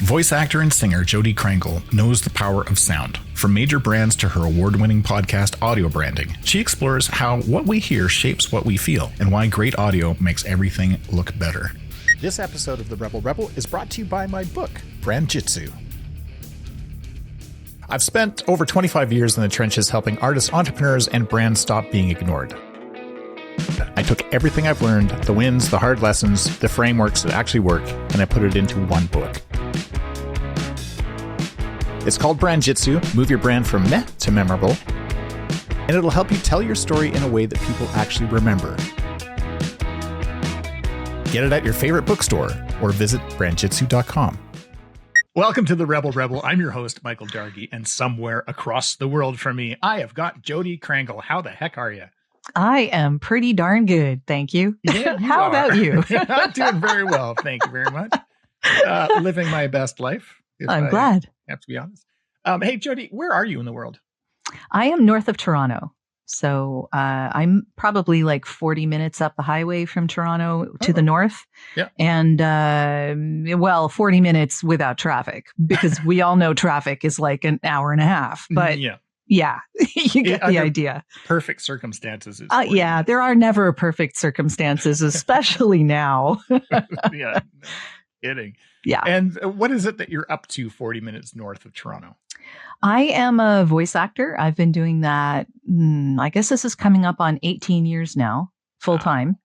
Voice actor and singer Jodi Krangle knows the power of sound. From major brands to her award-winning podcast, Audio Branding, she explores how what we hear shapes what we feel and why great audio makes everything look better. This episode of The Rebel Rebel is brought to you by my book, BrandJitsu. I've spent over 25 years in the trenches helping artists, entrepreneurs, and brands stop being ignored. I took everything I've learned, the wins, the hard lessons, the frameworks that actually work, and I put it into one book. It's called BrandJitsu, Move Your Brand from Meh to Memorable, and it'll help you tell your story in a way that people actually remember. Get it at your favorite bookstore or visit brandjitsu.com. Welcome to The Rebel Rebel. I'm your host, Michael Dargy, and somewhere across the world from me, I have got Jodi Krangle. How the heck are you? I am pretty darn good, thank you. Yeah, How about you? I'm doing very well, thank you very much. Living my best life. I'm glad. I have to be honest. Hey, Jodi, where are you in the world? I am north of Toronto. So I'm probably like 40 minutes up the highway from Toronto to the north. Yeah. And 40 minutes without traffic, because we all know traffic is like an hour and a half. But yeah, you get the idea. Perfect circumstances. Yeah, there are never perfect circumstances, especially now. Yeah, no kidding. Yeah. And what is it that you're up to 40 minutes north of Toronto? I am a voice actor. I've been doing that. I guess this is coming up on 18 years now, full time.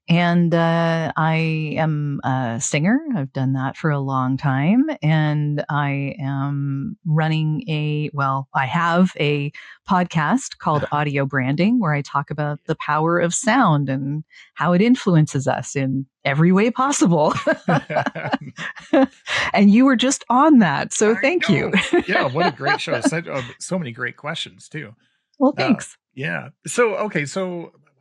And I am a singer. I've done that for a long time. And I am running I have a podcast called Audio Branding, where I talk about the power of sound and how it influences us in every way possible. And you were just on that. So thank you. Yeah, what a great show. So many great questions, too. Well, thanks. Yeah. So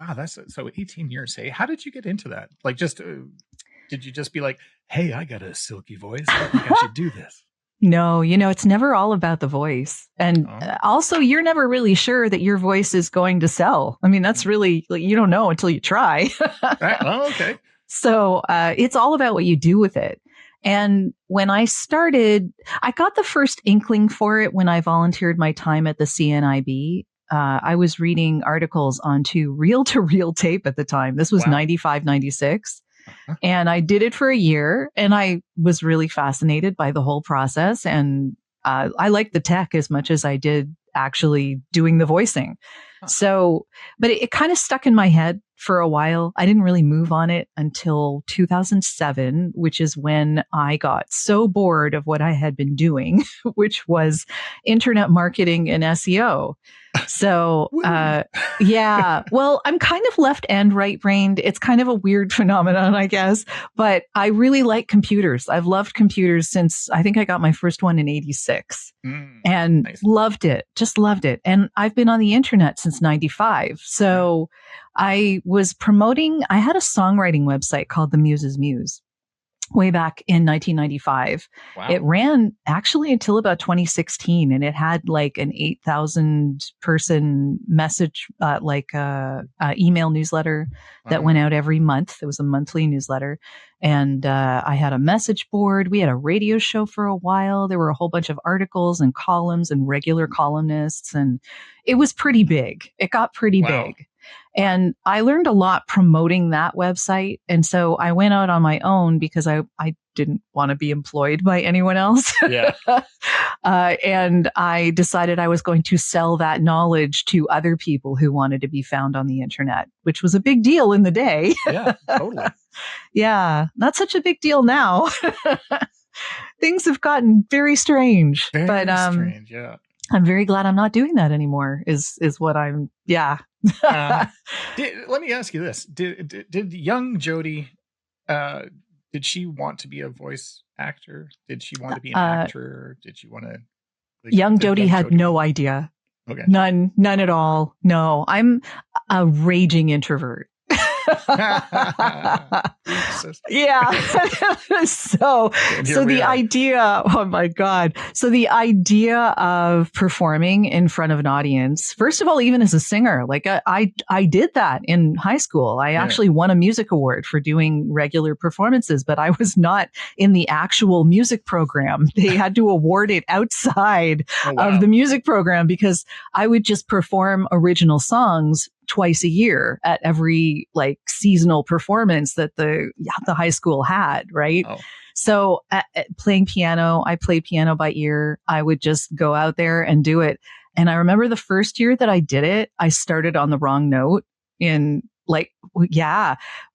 18 years. Hey, how did you get into that? Like, did you just be like, hey, I got a silky voice, I think I should do this? No, it's never all about the voice. And also, you're never really sure that your voice is going to sell. I mean, that's really, you don't know until you try. Right. Oh, okay. So it's all about what you do with it. And when I started, I got the first inkling for it when I volunteered my time at the CNIB. I was reading articles onto reel-to-reel tape at the time. This was 95, 96. And I did it for a year, and I was really fascinated by the whole process. And I liked the tech as much as I did actually doing the voicing. So, but it kind of stuck in my head for a while. I didn't really move on it until 2007, which is when I got so bored of what I had been doing, which was internet marketing and SEO. So, yeah, well, I'm kind of left and right brained. It's kind of a weird phenomenon, I guess, but I really like computers. I've loved computers since I think I got my first one in 86 and nice. Loved it, just loved it. And I've been on the internet since 95. So I was I had a songwriting website called The Muse's Muse way back in 1995. Wow. It ran actually until about 2016, and it had like an 8,000 person message, email newsletter that went out every month. It was a monthly newsletter. And I had a message board. We had a radio show for a while. There were a whole bunch of articles and columns and regular columnists. And it was pretty big. It got pretty big. And I learned a lot promoting that website. And so I went out on my own because I didn't want to be employed by anyone else. Yeah. And I decided I was going to sell that knowledge to other people who wanted to be found on the internet, which was a big deal in the day. Yeah, totally. Yeah, not such a big deal now. Things have gotten very strange. Very strange, yeah. I'm very glad I'm not doing that anymore, is what I'm, yeah. Let me ask you this. Did young Jodi, did she want to be a voice actor? Did she want to be an actor? Did she want to? Young Jodi had no idea. Okay. None at all. No, I'm a raging introvert. Yeah. So the idea, oh my God. So the idea of performing in front of an audience, first of all, even as a singer, like I did that in high school. I actually won a music award for doing regular performances, but I was not in the actual music program. They had to award it outside of the music program because I would just perform original songs twice a year at every like seasonal performance that the high school had, right? Oh. So playing piano, I played piano by ear. I would just go out there and do it. And I remember the first year that I did it, I started on the wrong note in like,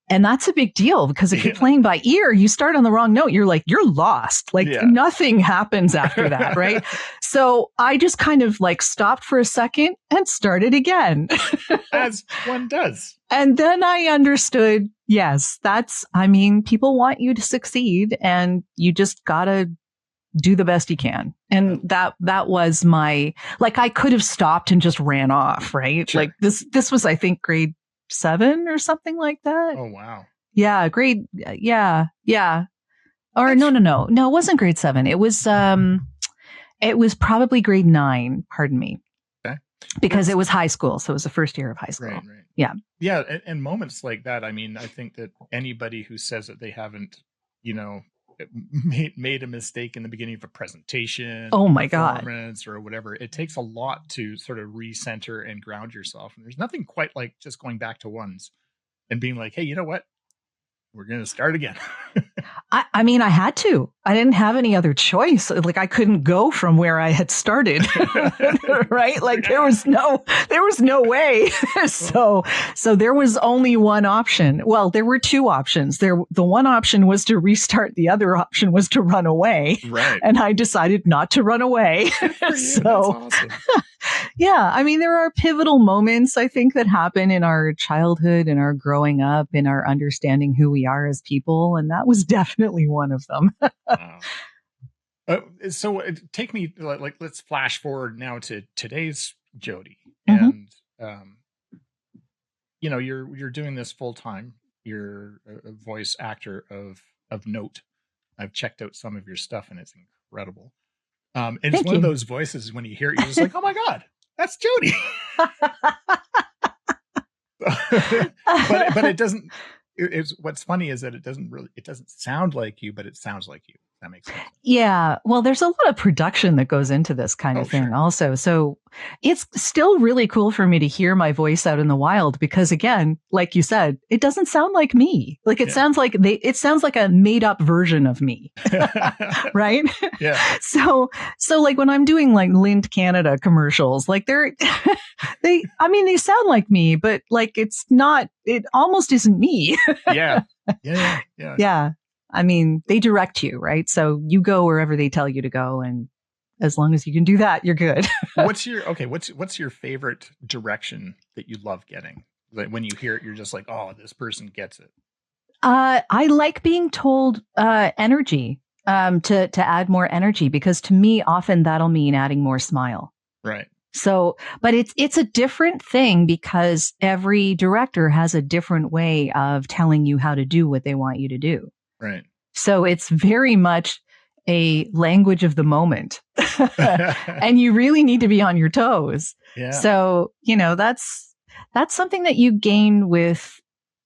and that's a big deal because if you're playing by ear, you start on the wrong note. You're lost. Nothing happens after that, right? So I just kind of like stopped for a second and started again. As one does. And then I understood, yes, people want you to succeed and you just gotta do the best you can. And that was my, like, I could have stopped and just ran off, right? Sure. Like this was, I think, grade 7 or something like that. Oh, wow. Yeah. Yeah. Or no, it wasn't grade 7. It was probably grade 9. Pardon me. Okay. Because it was high school. So it was the first year of high school. Right. Yeah. Yeah. And moments like that. I mean, I think that anybody who says that they haven't, made a mistake in the beginning of a presentation, oh my God, or whatever, it takes a lot to sort of recenter and ground yourself. And there's nothing quite like just going back to ones and being like, hey, you know what? We're going to start again. I mean, I had to. I didn't have any other choice. Like I couldn't go from where I had started, right? Like there was no way. So there was only one option. Well, there were two options. The one option was to restart. The other option was to run away. Right. And I decided not to run away. So, that's awesome. Yeah. I mean, there are pivotal moments, I think, that happen in our childhood and our growing up and our understanding who we are as people. And that was definitely one of them. Wow. So take me, like, let's flash forward now to today's Jody. Mm-hmm. And, you're doing this full time. You're a voice actor of note. I've checked out some of your stuff and it's incredible. And it's one of those voices when you hear it, you're just like, oh my God, that's Jody. but it doesn't, what's funny is that it doesn't sound like you, but it sounds like you. That makes sense. Yeah. Well, there's a lot of production that goes into this kind of thing also. So it's still really cool for me to hear my voice out in the wild because again, like you said, it doesn't sound like me. Like it sounds like it sounds like a made up version of me. Right? Yeah. So like when I'm doing like Lind Canada commercials, like they sound like me, but like it almost isn't me. Yeah. Yeah. I mean, they direct you, right? So you go wherever they tell you to go. And as long as you can do that, you're good. What's your favorite direction that you love getting? Like when you hear it, you're just like, oh, this person gets it. I like being told energy, to add more energy, because to me, often that'll mean adding more smile. Right. So, but it's a different thing because every director has a different way of telling you how to do what they want you to do. Right. So it's very much a language of the moment and you really need to be on your toes. Yeah. So, that's something that you gain with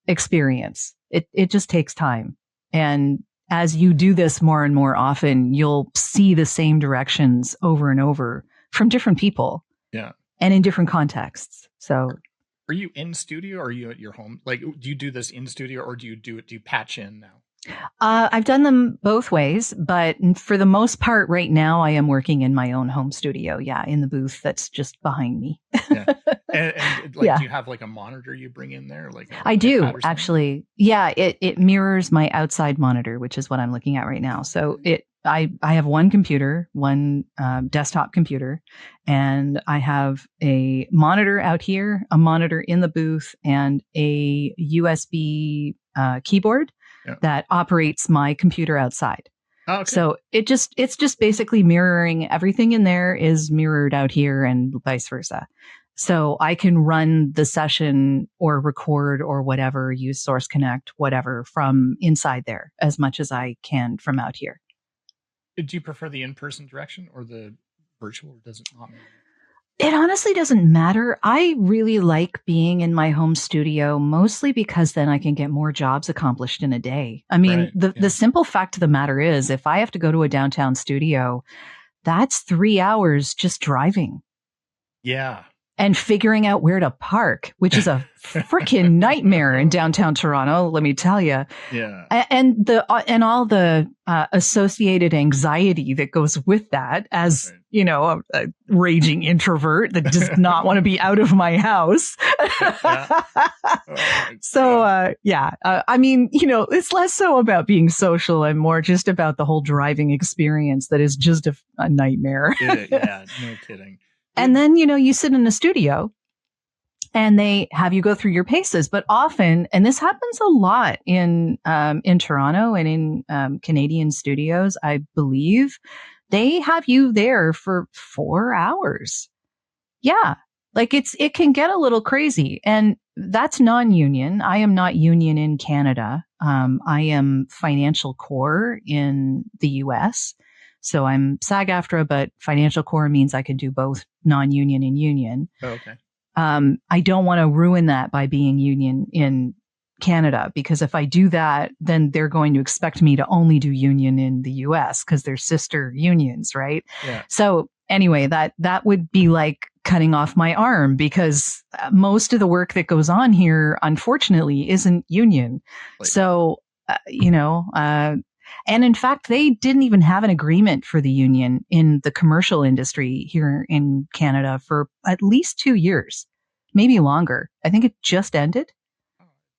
experience. It just takes time. And as you do this more and more often, you'll see the same directions over and over from different people. Yeah. And in different contexts. So are you in studio or are you at your home? Like, do you do this in studio or do you patch in now? I've done them both ways, but for the most part right now, I am working in my own home studio. Yeah. In the booth that's just behind me. Yeah. And do you have like a monitor you bring in there? Like I do actually. Yeah. It mirrors my outside monitor, which is what I'm looking at right now. So I have one computer, one desktop computer, and I have a monitor out here, a monitor in the booth, and a USB keyboard that operates my computer outside. Oh, okay. So it's just basically mirroring everything in there is mirrored out here and vice versa. So I can run the session or record or whatever, use Source Connect, whatever, from inside there as much as I can from out here. Do you prefer the in-person direction or the virtual, or does it not matter? It honestly doesn't matter. I really like being in my home studio, mostly because then I can get more jobs accomplished in a day. I mean, the simple fact of the matter is, if I have to go to a downtown studio, that's 3 hours just driving. Yeah. And figuring out where to park, which is a freaking nightmare in downtown Toronto, let me tell you. Yeah. And all the associated anxiety that goes with that, as you know, a raging introvert that does not want to be out of my house. So I mean, you know, it's less so about being social and more just about the whole driving experience that is just a nightmare. Yeah, no kidding. And then, you know, you sit in a studio and they have you go through your paces. But often, and this happens a lot in Toronto and in Canadian studios, I believe, they have you there for 4 hours. Yeah. Like it can get a little crazy. And that's non-union. I am not union in Canada. I am financial core in the US. So I'm SAG-AFTRA, but financial core means I can do both non-union and union. Oh, okay. I don't want to ruin that by being union in Canada, because if I do that, then they're going to expect me to only do union in the US because they're sister unions, right? Yeah. So anyway, that would be like cutting off my arm, because most of the work that goes on here, unfortunately, isn't union. So, and in fact, they didn't even have an agreement for the union in the commercial industry here in Canada for at least 2 years, maybe longer. I think it just ended.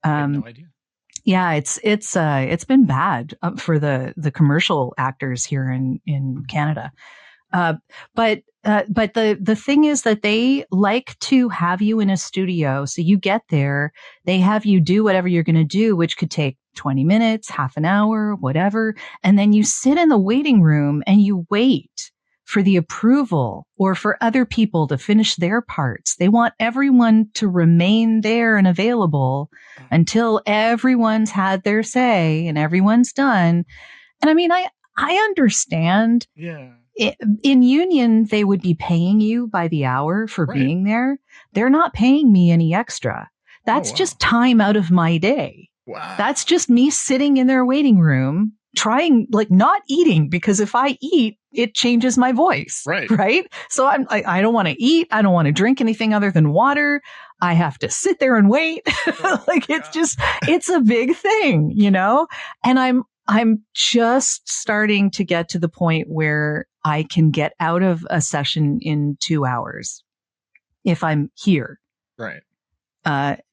I have no idea. Yeah, it's been bad for the commercial actors here in Canada. But the thing is that they like to have you in a studio. So you get there, they have you do whatever you're going to do, which could take 20 minutes, half an hour, whatever. And then you sit in the waiting room and you wait for the approval or for other people to finish their parts. They want everyone to remain there and available until everyone's had their say and everyone's done. And I mean, I understand. Yeah. In union, they would be paying you by the hour for being there. They're not paying me any extra. That's just time out of my day. Wow. That's just me sitting in their waiting room, trying, like, not eating, because if I eat, it changes my voice. Right. So I don't want to eat. I don't want to drink anything other than water. I have to sit there and wait. It's a big thing, you know? And I'm just starting to get to the point where I can get out of a session in 2 hours if I'm here. Right.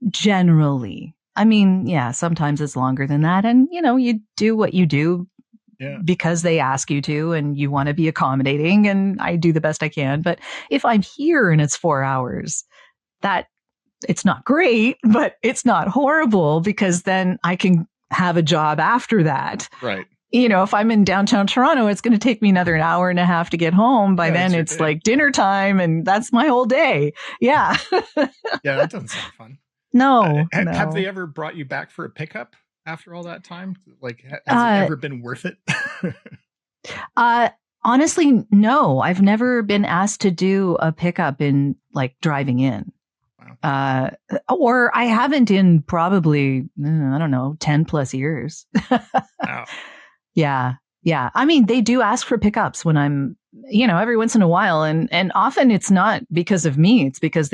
Generally. I mean, yeah, sometimes it's longer than that. And, you know, you do what you do because they ask you to, and you want to be accommodating, and I do the best I can. But if I'm here and it's 4 hours, it's not great, but it's not horrible, because then I can have a job after that. Right. You know, if I'm in downtown Toronto, it's going to take me another hour and a half to get home. By then it's like dinner time, and that's my whole day. Yeah. Yeah, that doesn't sound fun. No, Have they ever brought you back for a pickup after all that time? Like, has it ever been worth it? Honestly, no. I've never been asked to do a pickup in, like, driving in. Wow. Or I haven't in probably, I don't know, 10 plus years. Wow. Yeah. Yeah. I mean, they do ask for pickups when I'm, you know, every once in a while. And often it's not because of me. It's because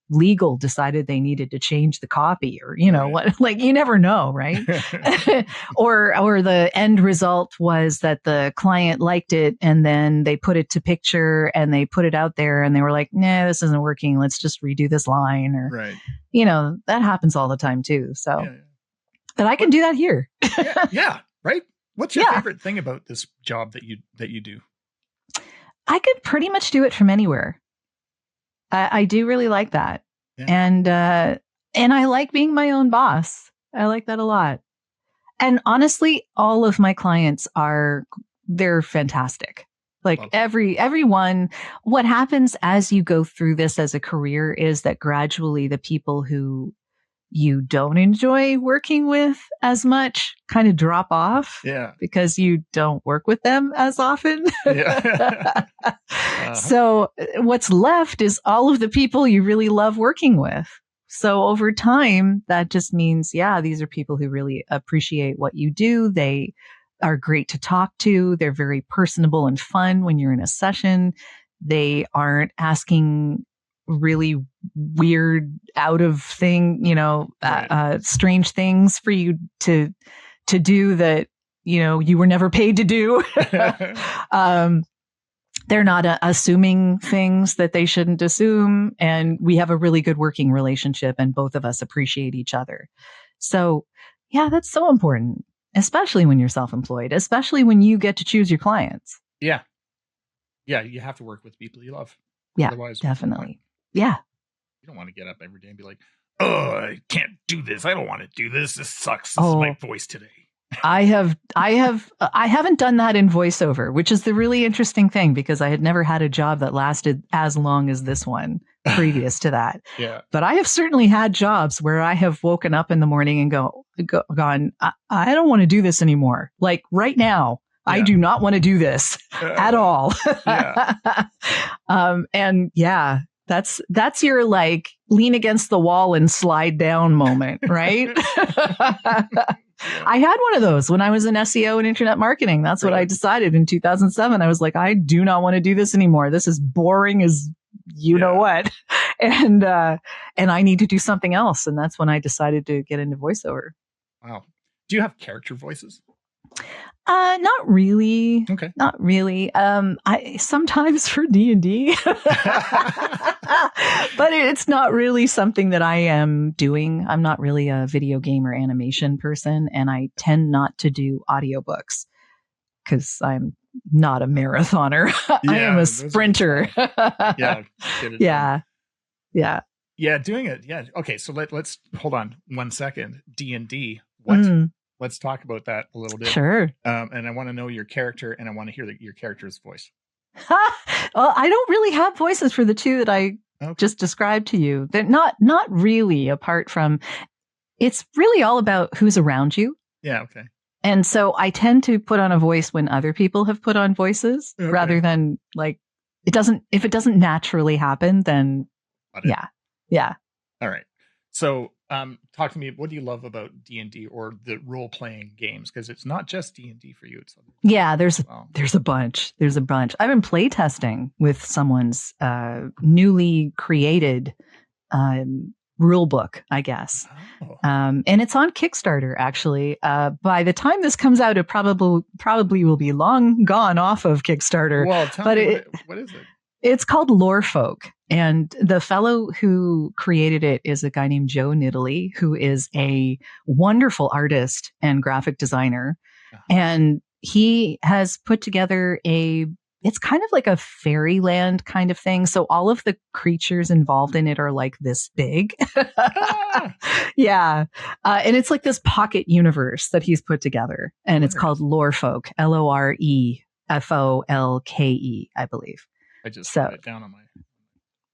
legal decided they needed to change the copy, or, you know, what, like, you never know. Right. or the end result was that the client liked it, and then they put it to picture and they put it out there, and they were like, nah, this isn't working. Let's just redo this line. Or, you know, that happens all the time too. So, but I can do that here. Yeah. Right. What's your favorite thing about this job that you do? I could pretty much do it from anywhere. I do really like that. Yeah. And I like being my own boss. I like that a lot. And honestly, all of my clients they're fantastic. Like everyone, what happens as you go through this as a career is that gradually the people who you don't enjoy working with as much kind of drop off. Yeah. Because you don't work with them as often. Yeah. So what's left is all of the people you really love working with. So over time, that just means, yeah, these are people who really appreciate what you do. They are great to talk to. They're very personable and fun when you're in a session. They aren't asking really weird, out of thing, strange things for you to do that, you were never paid to do. They're not assuming things that they shouldn't assume. And we have a really good working relationship and both of us appreciate each other. So yeah, that's so important, especially when you're self-employed, especially when you get to choose your clients. Yeah. Yeah. You have to work with people you love. Yeah, otherwise, definitely. Yeah. You don't want to get up every day and be like, oh, I can't do this. I don't want to do this. This sucks. This is my voice today. I haven't done that in voiceover, which is the really interesting thing because I had never had a job that lasted as long as this one previous to that. Yeah. But I have certainly had jobs where I have woken up in the morning and gone, I don't want to do this anymore. Like right now, yeah. I do not want to do this at all. Yeah. And yeah, that's your like lean against the wall and slide down moment, right? I had one of those when I was in SEO and internet marketing. That's what I decided in 2007. I was like, I do not want to do this anymore. This is boring as know what. And I need to do something else. And that's when I decided to get into voiceover. Wow. Do you have character voices? Not really. Okay. Not really. I sometimes for D&D, but it's not really something that I am doing. I'm not really a video game or animation person, and I tend not to do audiobooks because I'm not a marathoner. Yeah, I am a sprinter. Yeah. Yeah. Yeah. Doing it. Yeah. Okay. So let's hold on 1 second. D&D. What? Let's talk about that a little bit. Sure. And I want to know your character, and I want to hear your character's voice. Well, I don't really have voices for the two that I just described to you. They're not really, apart from, it's really all about who's around you. Yeah. Okay. And so I tend to put on a voice when other people have put on voices rather than like, if it doesn't naturally happen, then yeah. All right. So, talk to me. What do you love about D&D or the role-playing games? Because it's not just D&D for you. It's there's a bunch. I've been play testing with someone's newly created rule book, I guess. And it's on Kickstarter, actually. By the time this comes out, it probably will be long gone off of Kickstarter. Well, tell me, what is it? It's called Lore Folk. And the fellow who created it is a guy named Joe Nidalee, who is a wonderful artist and graphic designer. And he has put together it's kind of like a fairyland kind of thing. So all of the creatures involved in it are like this big. Yeah. And it's like this pocket universe that he's put together. And it's called Lore Folk, LOREFOLKE, I believe. I just wrote it down on my...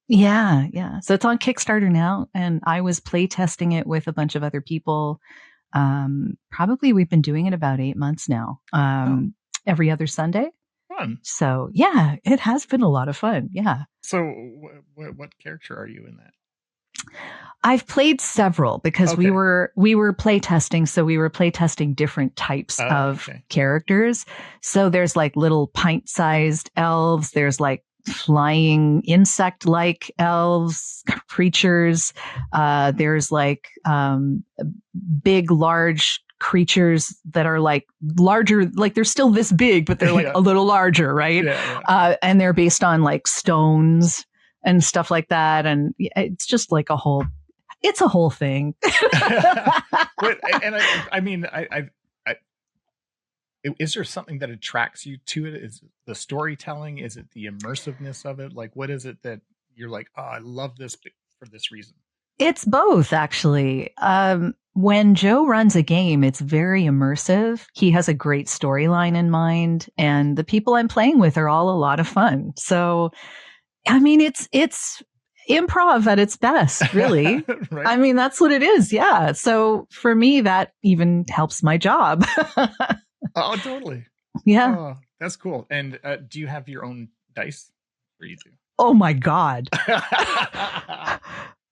Yeah. So it's on Kickstarter now, and I was play testing it with a bunch of other people. Probably we've been doing it about 8 months now. Every other Sunday. Fun. So yeah, it has been a lot of fun. Yeah. So what character are you in that? I've played several because we were play testing. So we were play testing different types of characters. So there's like little pint-sized elves. There's like flying insect-like elves, creatures. There's like big, large creatures that are like larger, like they're still this big, but they're like a little larger, right? Yeah. And they're based on like stones and stuff like that. And it's just like a whole thing. Is there something that attracts you to it? Is it the storytelling? Is it the immersiveness of it? Like, what is it that you're like, oh, I love this for this reason? It's both, actually. When Joe runs a game, it's very immersive. He has a great storyline in mind, and the people I'm playing with are all a lot of fun. So, I mean, it's improv at its best, really. Right? I mean, that's what it is. Yeah. So for me, that even helps my job. Oh, totally. Yeah. Oh, that's cool. And do you have your own dice? Or you do? Oh my God.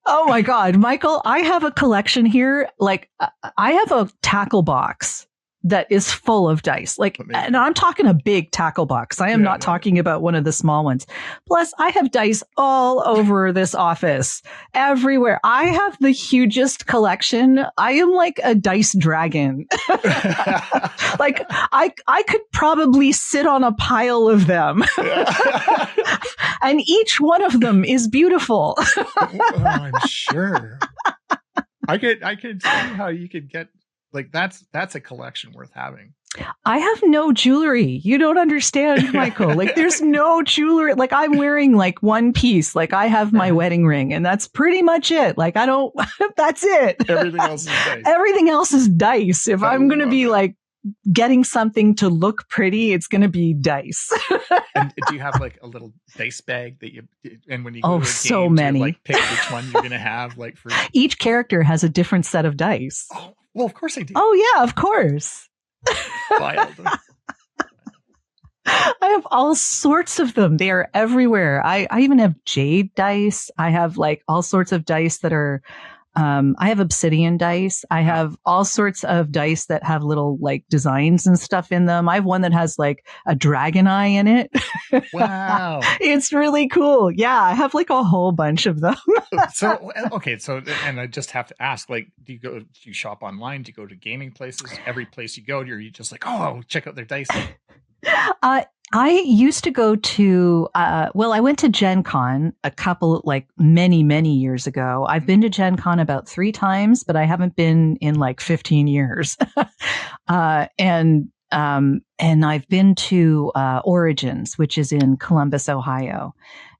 Oh my God, Michael, I have a collection here. Like, I have a tackle box that is full of dice. Like, and I'm talking a big tackle box. I am not talking about one of the small ones. Plus, I have dice all over this office, everywhere. I have the hugest collection. I am like a dice dragon. Like, I could probably sit on a pile of them. And each one of them is beautiful. Oh, I'm sure. I could see how you could get, like, that's a collection worth having. I have no jewelry. You don't understand, Michael. Like, there's no jewelry. Like, I'm wearing like one piece. Like, I have my wedding ring, and that's pretty much it. Like, I don't, that's it. Everything else is dice. Everything else is dice. If I'm going to be like getting something to look pretty, it's going to be dice. And do you have like a little dice bag that you, and when you go to a game, so many. do you, like, pick which one you're going to have, like, for each character has a different set of dice. Oh, well, of course I do. Oh yeah, of course. Wild. I have all sorts of them. They are everywhere. I even have jade dice. I have like all sorts of dice that are, I have obsidian dice. I have all sorts of dice that have little like designs and stuff in them. I have one that has like a dragon eye in it. Wow. It's really cool. Yeah. I have like a whole bunch of them. So, okay. So, and I just have to ask, like, do you shop online? Do you go to gaming places? Every place you go, you're just like, oh, check out their dice. I used to go to, I went to Gen Con many, many years ago. I've been to Gen Con about 3 times, but I haven't been in like 15 years. And I've been to, Origins, which is in Columbus, Ohio.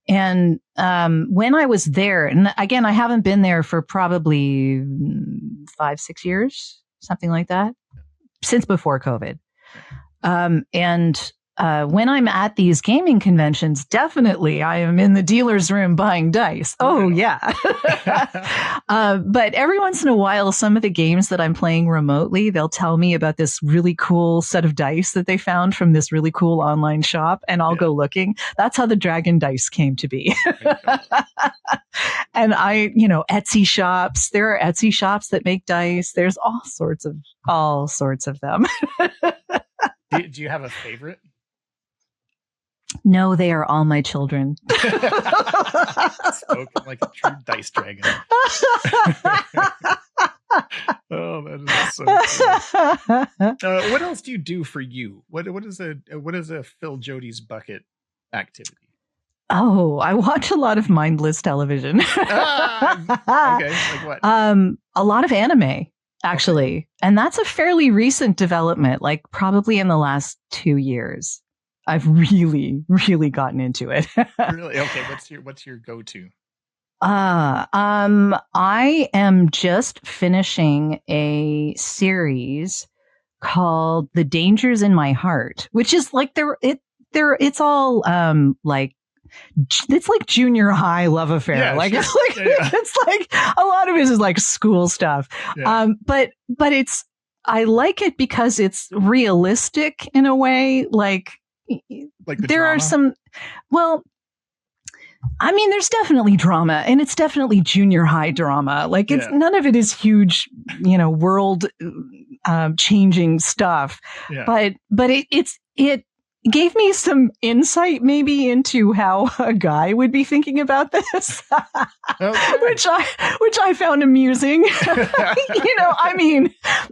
And, when I was there, and again, I haven't been there for probably 5-6 years, something like that, since before COVID. When I'm at these gaming conventions, definitely I am in the dealer's room buying dice. Oh, yeah. But every once in a while, some of the games that I'm playing remotely, they'll tell me about this really cool set of dice that they found from this really cool online shop, and I'll go looking. That's how the Dragon dice came to be. And Etsy shops, there are Etsy shops that make dice. There's all sorts of them. Do you have a favorite? No, they are all my children. Spoken like a true dice dragon. Oh, that is so cool. What else do you do for you? What is a Phil Jody's bucket activity? Oh, I watch a lot of mindless television. Okay, like what? A lot of anime, actually. Okay. And that's a fairly recent development, like probably in the last 2 years. I've really, really gotten into it. Really? Okay. What's your go-to? I am just finishing a series called The Dangers in My Heart, which is like it's all like it's like junior high love affair. Yeah, like, sure. It's like a lot of it is like school stuff. Yeah. But I like it because it's realistic in a way. Like there drama? Are some, there's definitely drama, and it's definitely junior high drama. Like none of it is huge, world changing stuff. Yeah. But it gave me some insight maybe into how a guy would be thinking about this, okay. which I found amusing.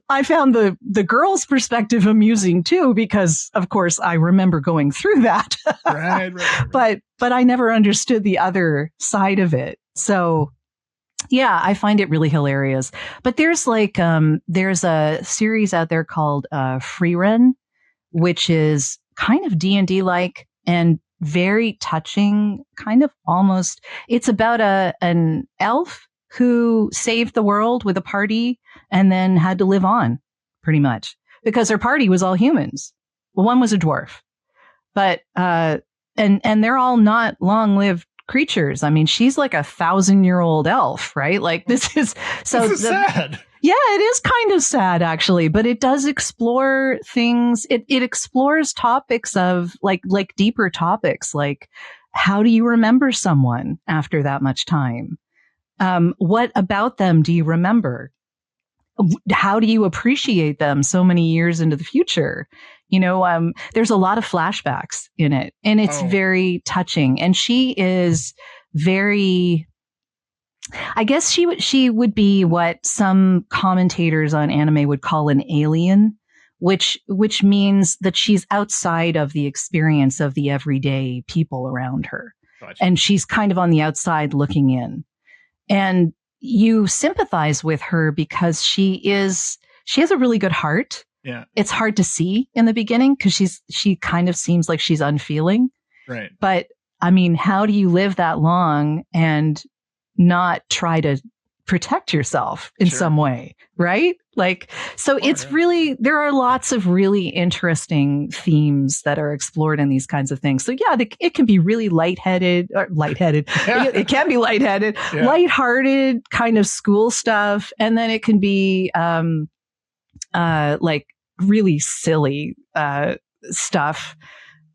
I found the girl's perspective amusing too, because of course I remember going through that. Right. But I never understood the other side of it. So yeah, I find it really hilarious. But there's there's a series out there called Free Run, which is kind of D&D like and very touching, kind of almost. It's about an elf who saved the world with a party and then had to live on, pretty much, because her party was all humans. Well, one was a dwarf, but and they're all not long-lived creatures. I mean, she's like 1,000-year-old elf, right? Like this is so this is sad. Yeah, it is kind of sad, actually, but it does explore things. It explores topics of like deeper topics, like how do you remember someone after that much time? What about them do you remember? How do you appreciate them so many years into the future? There's a lot of flashbacks in it, and it's very touching. And she is very, I guess she would be what some commentators on anime would call an alien, which means that she's outside of the experience of the everyday people around her. Gotcha. And she's kind of on the outside looking in. And you sympathize with her because she has a really good heart. Yeah. It's hard to see in the beginning because she kind of seems like she's unfeeling. Right. But I mean, how do you live that long and not try to protect yourself in some way, right? Like, so really, there are lots of really interesting themes that are explored in these kinds of things. So yeah, it can be really lightheaded. It can be lightheaded, lighthearted kind of school stuff. And then it can be, like really silly, stuff.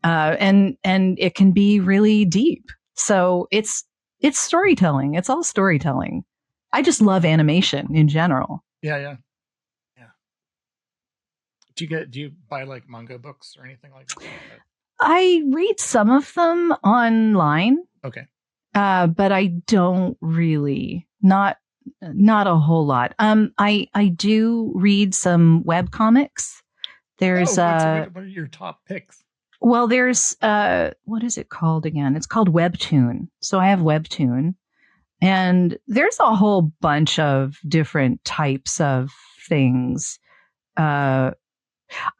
And it can be really deep. So it's storytelling. It's all storytelling. I just love animation in general. Yeah. Do you buy like manga books or anything like that? I read some of them online. Okay. But I don't really, not a whole lot. I do read some web comics. There's what are your top picks? Well, there's what is it called again? It's called Webtoon. So I have Webtoon. And there's a whole bunch of different types of things. I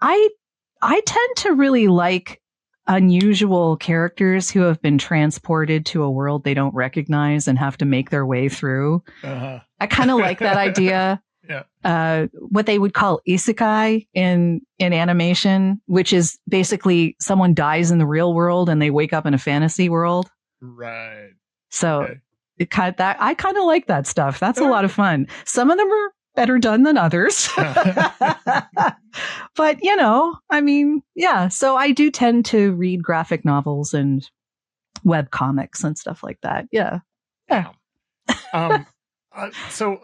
tend to really like unusual characters who have been transported to a world they don't recognize and have to make their way through. Uh-huh. I kind of like that idea. Yeah. What they would call isekai in animation, which is basically someone dies in the real world and they wake up in a fantasy world. Right. So. Okay. I kind of like that stuff. That's a lot of fun. Some of them are better done than others. But, I mean, yeah. So I do tend to read graphic novels and web comics and stuff like that. Yeah. So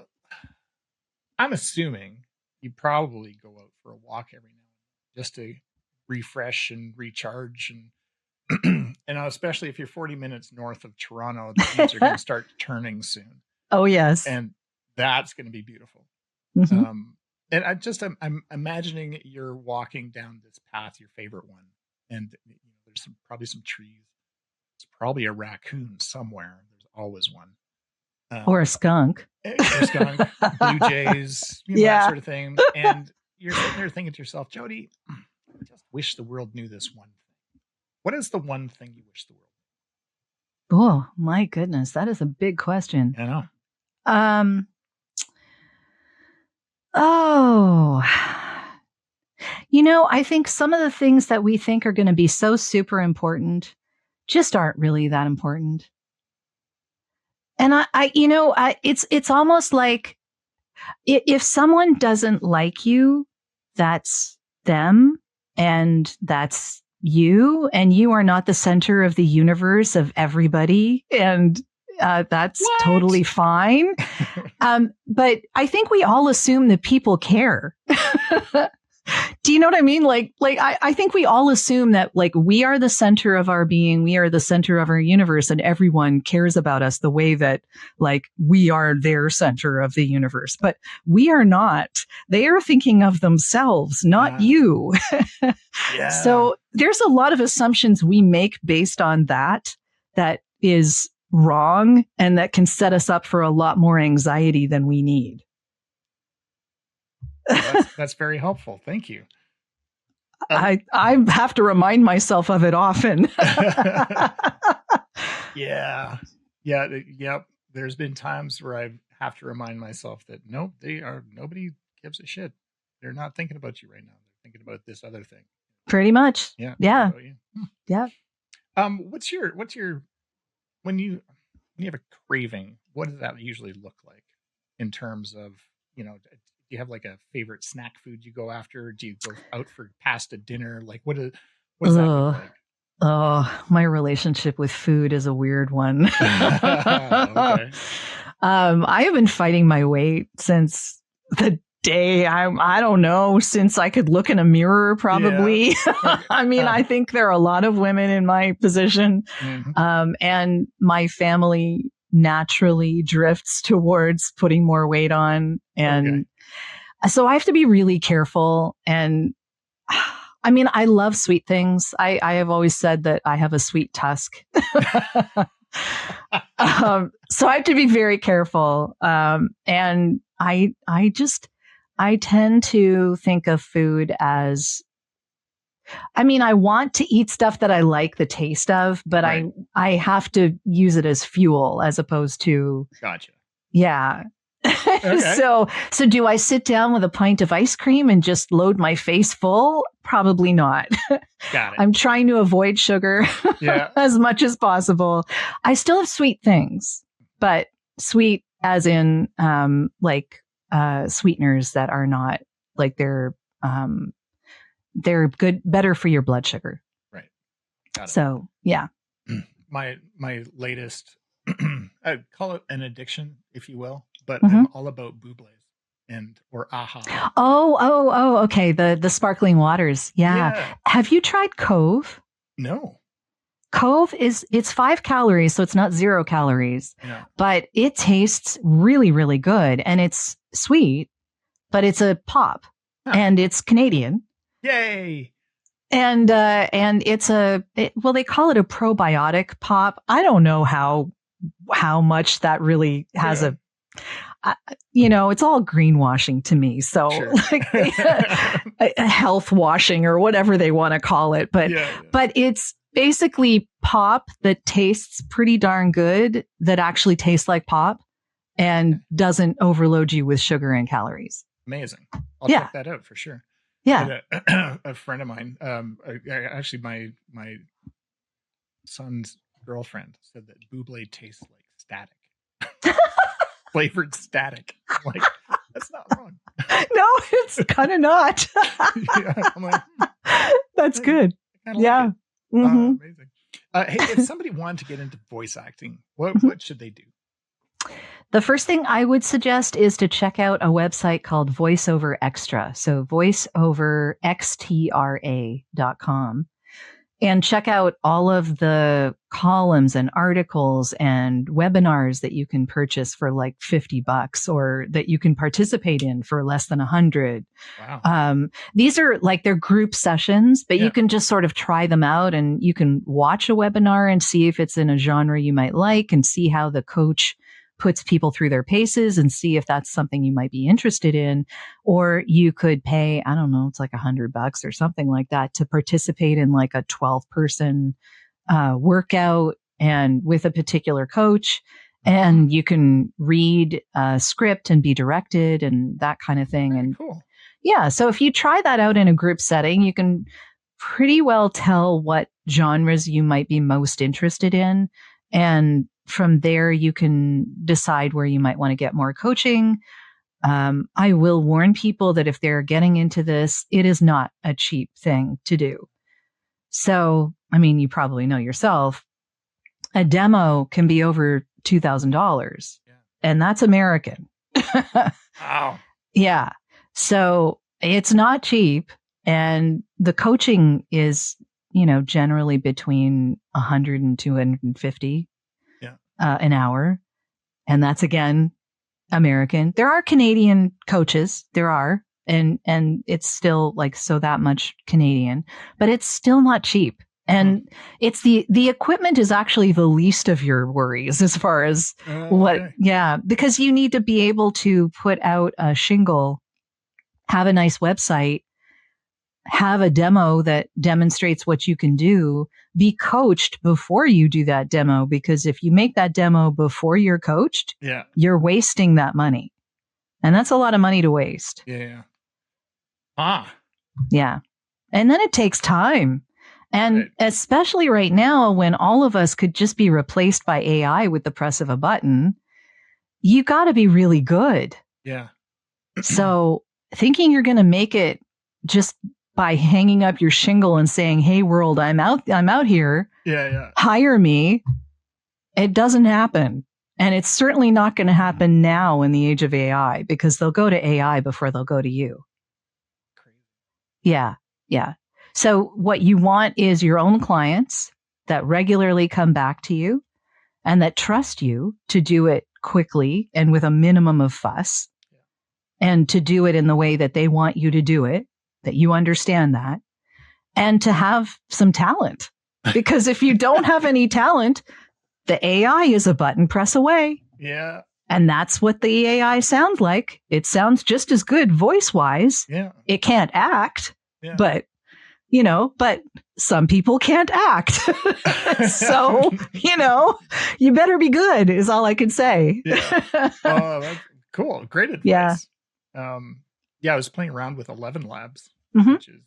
I'm assuming you probably go out for a walk every now and then just to refresh and recharge and especially if you're 40 minutes north of Toronto, the leaves are going to start turning soon. Oh, yes. And that's going to be beautiful. Mm-hmm. And I'm imagining you're walking down this path, your favorite one, and there's probably some trees. It's probably a raccoon somewhere. There's always one. Or a skunk. Blue jays, that sort of thing. And you're sitting there thinking to yourself, Jody, I just wish the world knew this one thing. What is the one thing you wish the world knew? Oh, my goodness. That is a big question. I know. I think some of the things that we think are going to be so super important just aren't really that important. And it's almost like if someone doesn't like you, that's them and that's you, and you are not the center of the universe of everybody. And that's totally fine. But I think we all assume that people care. Do you know what I mean? Like I think we all assume that like we are the center of our being, we are the center of our universe, and everyone cares about us the way that like we are their center of the universe. But we are not. They are thinking of themselves, not you. Yeah. So there's a lot of assumptions we make based on that is wrong, and that can set us up for a lot more anxiety than we need. That's very helpful. Thank you. I have to remind myself of it often. Yeah. There's been times where I've have to remind myself that no, nobody gives a shit. They're not thinking about you right now. They're thinking about this other thing. Pretty much. Yeah. Yeah. Yeah. What's your when you have a craving, what does that usually look like in terms of, do you have like a favorite snack food you go after? Do you go out for pasta dinner? Like what does that look like? Oh, my relationship with food is a weird one. Okay. I have been fighting my weight since the day I don't know, since I could look in a mirror, probably. Yeah. I mean, I think there are a lot of women in my position. Mm-hmm. And my family naturally drifts towards putting more weight on. And so I have to be really careful. And I mean, I love sweet things. I have always said that I have a sweet tusk. So I have to be very careful. And I tend to think of food as, I mean, I want to eat stuff that I like the taste of, but right. I have to use it as fuel as opposed to. Gotcha. Yeah. Okay. So do I sit down with a pint of ice cream and just load my face full? Probably not. Got it. I'm trying to avoid sugar as much as possible. I still have sweet things, but sweet as in sweeteners that are not like they're good, better for your blood sugar. Right. Got it. So yeah. My latest, I'd call it an addiction, if you will. But I'm all about bublés or aha. Oh, okay. The sparkling waters. Yeah. Have you tried Cove? No. Cove it's 5 calories, so it's not 0 calories, but it tastes really, really good. And it's sweet, but it's a pop and it's Canadian. Yay. And it's they call it a probiotic pop. I don't know how much that really has it's all greenwashing to me. So like health washing or whatever they want to call it. But it's basically pop that tastes pretty darn good, that actually tastes like pop and doesn't overload you with sugar and calories. Amazing. I'll check that out for sure. Yeah. A friend of mine, actually my son's girlfriend said that buble tastes like static. Flavored static. I'm like, that's not wrong. No, it's kind of not. I'm like, that's good. Yeah. Like amazing. Hey, if somebody wanted to get into voice acting, what should they do? The first thing I would suggest is to check out a website called VoiceOver Extra. So voiceoverxtra.com. And check out all of the columns and articles and webinars that you can purchase for like $50 or that you can participate in for less than $100. Wow. These are like they're group sessions, but you can just sort of try them out and you can watch a webinar and see if it's in a genre you might like and see how the coach puts people through their paces and see if that's something you might be interested in. Or you could pay, I don't know, it's like $100 or something like that to participate in like a 12-person workout and with a particular coach. And you can read a script and be directed and that kind of thing. And cool. Yeah. So if you try that out in a group setting, you can pretty well tell what genres you might be most interested in. And from there, you can decide where you might want to get more coaching. I will warn people that if they're getting into this, it is not a cheap thing to do. So, I mean, you probably know yourself, a demo can be over $2,000 and that's American. Wow. Yeah. So it's not cheap. And the coaching is, generally between 100 and 250 an hour. And that's again, American. There are Canadian coaches. There are, and it's still like, so that much Canadian, but it's still not cheap. And it's the equipment is actually the least of your worries as far as because you need to be able to put out a shingle, have a nice website, have a demo that demonstrates what you can do. Be coached before you do that demo, because if you make that demo before you're coached, you're wasting that money. And that's a lot of money to waste. Yeah. Yeah. And then it takes time. And especially right now, when all of us could just be replaced by AI with the press of a button, you got to be really good. Yeah. So thinking you're going to make it just by hanging up your shingle and saying, "Hey world, I'm out here. Hire me." It doesn't happen. And it's certainly not going to happen now in the age of AI, because they'll go to AI before they'll go to you. Crazy. Yeah. Yeah. So what you want is your own clients that regularly come back to you and that trust you to do it quickly and with a minimum of fuss, and to do it in the way that they want you to do it, that you understand that, and to have some talent. Because if you don't have any talent, the AI is a button press away. Yeah. And that's what the AI sounds like. It sounds just as good voice-wise. Yeah. It can't act, but but some people can't act. So, you better be good is all I can say. Yeah. Oh, that's cool. Great advice. Yeah. I was playing around with 11 Labs, which is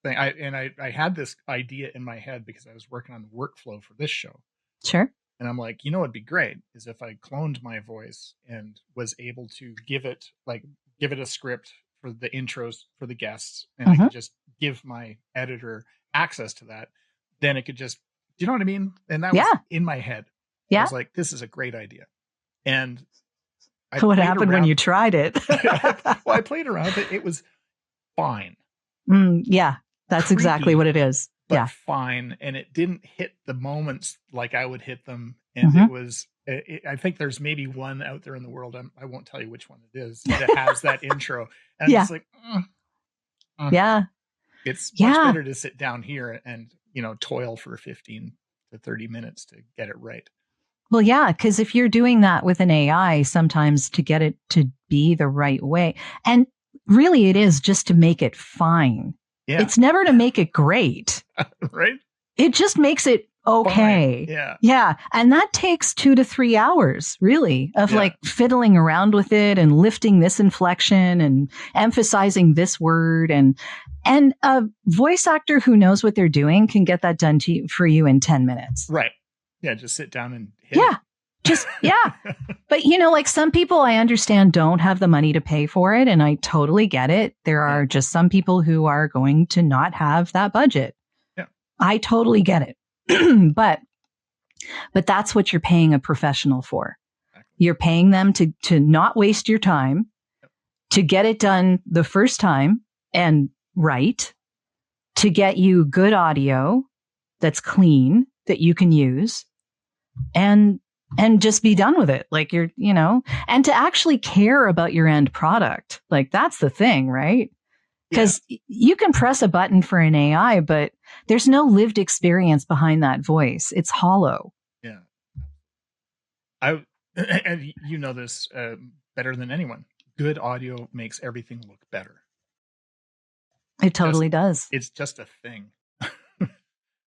thing. I had this idea in my head because I was working on the workflow for this show. Sure. And I'm like, what'd be great is if I cloned my voice and was able to give it a script for the intros for the guests, and I could just give my editor access to that. Then it could just, do you know what I mean? And that was in my head. I was like, this is a great idea. And what happened when you tried it? Well, I played around with it. It was fine. Yeah, that's creepy, exactly what it is. But fine. And it didn't hit the moments like I would hit them. And it was, I think there's maybe one out there in the world. I won't tell you which one it is that has that intro. And I'm just like, yeah, it's much better to sit down here and, toil for 15 to 30 minutes to get it right. Well, yeah, because if you're doing that with an AI, sometimes to get it to be the right way, and really it is just to make it fine. Yeah. It's never to make it great. Right? It just makes it okay. Fine. Yeah. Yeah. And that takes 2 to 3 hours, really, of like fiddling around with it and lifting this inflection and emphasizing this word. And a voice actor who knows what they're doing can get that done for you in 10 minutes. Right. Yeah. Just sit down and hit it. But like some people I understand don't have the money to pay for it. And I totally get it. There are just some people who are going to not have that budget. Yeah. I totally get it. But that's what you're paying a professional for. Exactly. You're paying them to not waste your time, to get it done the first time and right, to get you good audio that's clean that you can use, and just be done with it. Like and to actually care about your end product. Like that's the thing, right? Because you can press a button for an AI, but there's no lived experience behind that voice. It's hollow. Yeah. And you know this better than anyone. Good audio makes everything look better. It totally does. It's just a thing.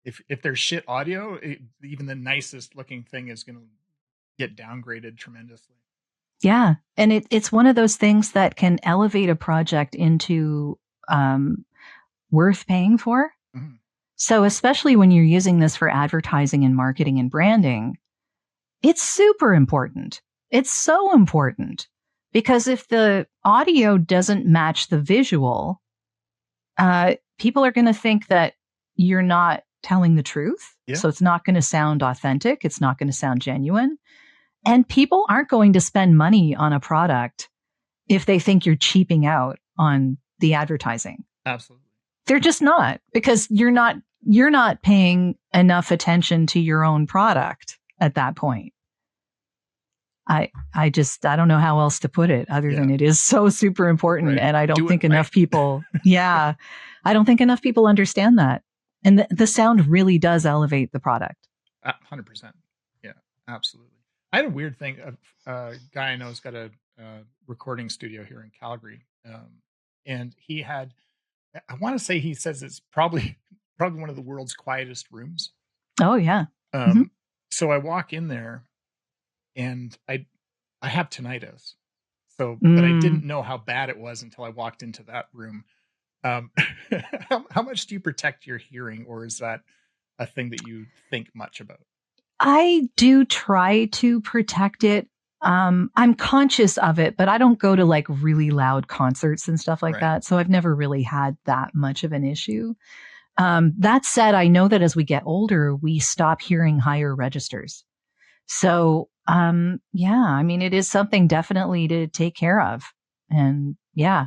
If there's shit audio, even the nicest looking thing is going to get downgraded tremendously. Yeah. And it's one of those things that can elevate a project into worth paying for. Mm-hmm. So especially when you're using this for advertising and marketing and branding, it's super important. It's so important, because if the audio doesn't match the visual, people are going to think that you're not telling the truth. Yeah. So it's not going to sound authentic. It's not going to sound genuine. And people aren't going to spend money on a product if they think you're cheaping out on the advertising. Absolutely. They're just not, because you're not paying enough attention to your own product at that point. I don't know how else to put it other than it is so super important. Right. And I don't think enough people, I don't think enough people understand that. And the sound really does elevate the product. 100%. Yeah, absolutely. I had a weird thing. A guy I know has got a recording studio here in Calgary. And he had I want to say he says it's probably one of the world's quietest rooms. Oh yeah. So I walk in there, and I have tinnitus. So, but I didn't know how bad it was until I walked into that room. How much do you protect your hearing, or is that a thing that you think much about? I do try to protect it. I'm conscious of it, but I don't go to like really loud concerts and stuff like that. So I've never really had that much of an issue. That said, I know that as we get older, we stop hearing higher registers. So, yeah, I mean, it is something definitely to take care of. And yeah,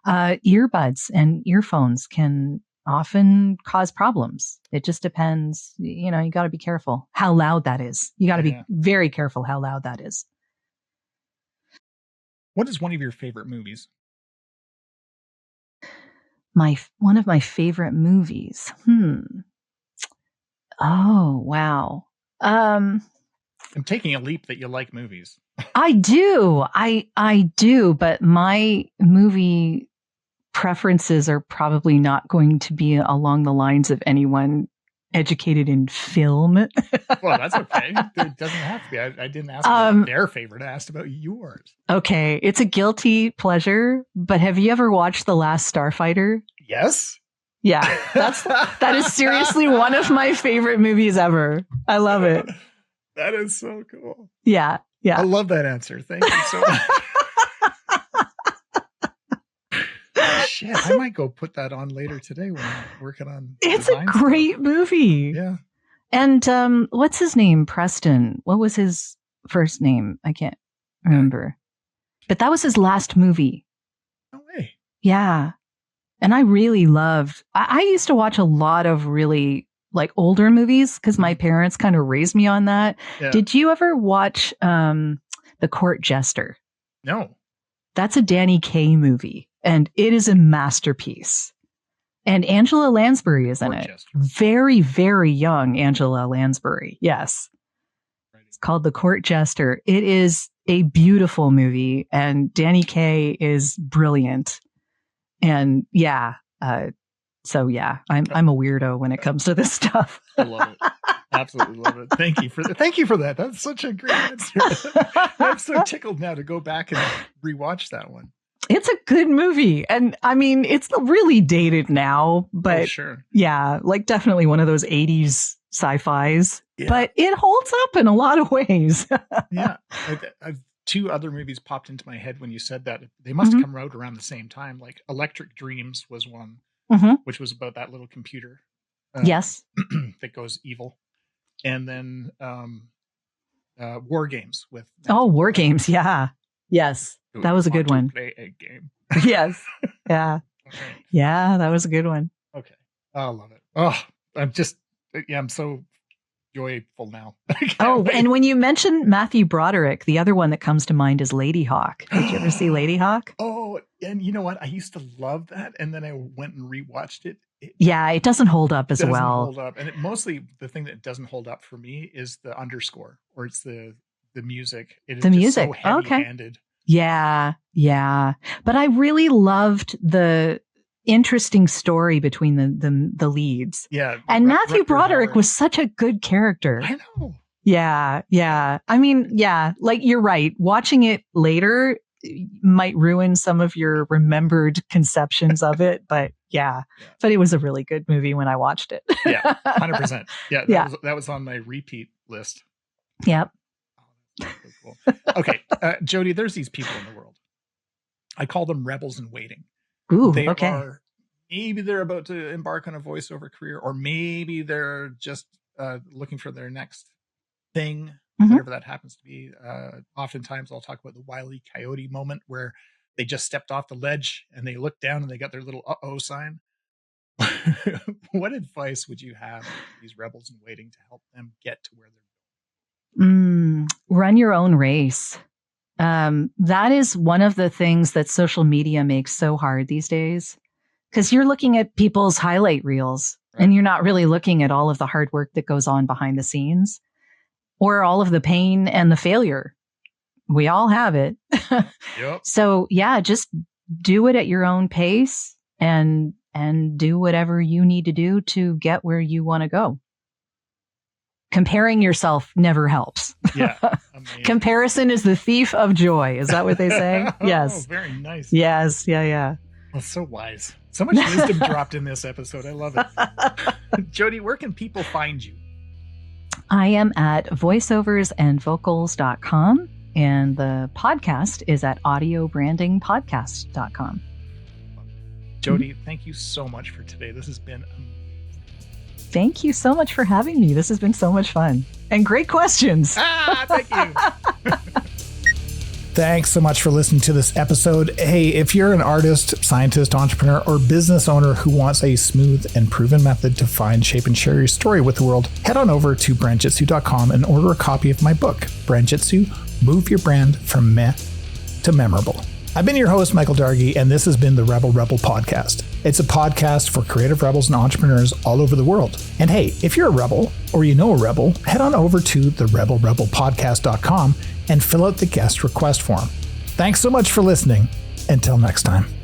earbuds and earphones can often cause problems. It just depends. You know, you got to be careful how loud that is. You got to be very careful how loud that is. What is one of your favorite movies? One of my favorite movies. Oh, wow. I'm taking a leap that you like movies. I do. I do, but my movie preferences are probably not going to be along the lines of anyone educated in film. Well, that's okay. It doesn't have to be. I didn't ask about their favorite. I asked about yours. Okay. It's a guilty pleasure, but have you ever watched The Last Starfighter? Yes. Yeah. That is seriously one of my favorite movies ever. I love it. That is so cool. Yeah. Yeah. I love that answer. Thank you so much. Shit, I might go put that on later today when I'm working on. It's a great movie. Yeah. And what's his name? Preston. What was his first name? I can't remember. But that was his last movie. No way. Yeah. And I really loved. I used to watch a lot of really like older movies because my parents kind of raised me on that. Yeah. Did you ever watch The Court Jester? No. That's a Danny Kaye movie, and it is a masterpiece. And Angela Lansbury is in it. Very, very young Angela Lansbury. Yes. It's called The Court Jester. It is a beautiful movie, and Danny Kaye is brilliant. And yeah, so yeah, I'm a weirdo when it comes to this stuff. I love it. Absolutely love it. Thank you for that. That's such a great answer. I'm so tickled now to go back and rewatch that one. It's a good movie. And I mean, it's really dated now, but sure. Yeah, like definitely one of those 80s sci-fis, but it holds up in a lot of ways. Yeah. Two other movies popped into my head when you said that. They must have come out around the same time. Like Electric Dreams was one, which was about that little computer. Yes. That goes evil. And then War Games with. War Games. Yeah. Yes. That was a good one. Play a game. Yes. Yeah. Okay. Yeah. That was a good one. Okay. I love it. Oh, I'm so joyful now. And when you mentioned Matthew Broderick, the other one that comes to mind is Lady Hawk. Did you ever see Lady Hawk? Oh, and you know what? I used to love that, and then I went and rewatched it. It doesn't hold up as well. It doesn't hold up, and mostly the thing that doesn't hold up for me is the underscore, or it's the music. It is the music. Just so heavy-handed. Yeah, yeah. But I really loved the interesting story between the leads. Yeah. And Matthew Broderick was such a good character. I know. Yeah, yeah. I mean, yeah, like you're right. Watching it later might ruin some of your remembered conceptions of it, but but it was a really good movie when I watched it. Yeah, 100%. Yeah, that was on my repeat list. Yep. Oh, that's so cool. Okay, Jody, there's these people in the world. I call them rebels in waiting. Ooh, Maybe they're about to embark on a voiceover career, or maybe they're just looking for their next thing, whatever that happens to be. Oftentimes I'll talk about the Wile E. Coyote moment where they just stepped off the ledge and they looked down and they got their little uh-oh sign. What advice would you have for these rebels in waiting to help them get to where they're going? Run your own race. That is one of the things that social media makes so hard these days, because you're looking at people's highlight reels and you're not really looking at all of the hard work that goes on behind the scenes or all of the pain and the failure. We all have it. Yep. So just do it at your own pace and and do whatever you need to do to get where you want to go. Comparing yourself never helps. Yeah. Comparison is the thief of joy. Is that what they say? Yes. Oh, very nice. Yes. Yeah. Well, so wise. So much wisdom dropped in this episode. I love it. Jody, where can people find you? I am at voiceoversandvocals.com, and the podcast is at audiobrandingpodcast.com. Jody, thank you so much for today. This has been amazing. Thank you so much for having me. This has been so much fun. And great questions. Thank you. Thanks so much for listening to this episode. Hey, if you're an artist, scientist, entrepreneur, or business owner who wants a smooth and proven method to find, shape, and share your story with the world, head on over to BrandJitsu.com and order a copy of my book, BrandJitsu, Move Your Brand from Meh to Memorable. I've been your host, Michael Dargy, and this has been the Rebel Podcast. It's a podcast for creative rebels and entrepreneurs all over the world. And hey, if you're a rebel or you know a rebel, head on over to the rebelpodcast.com and fill out the guest request form. Thanks so much for listening. Until next time.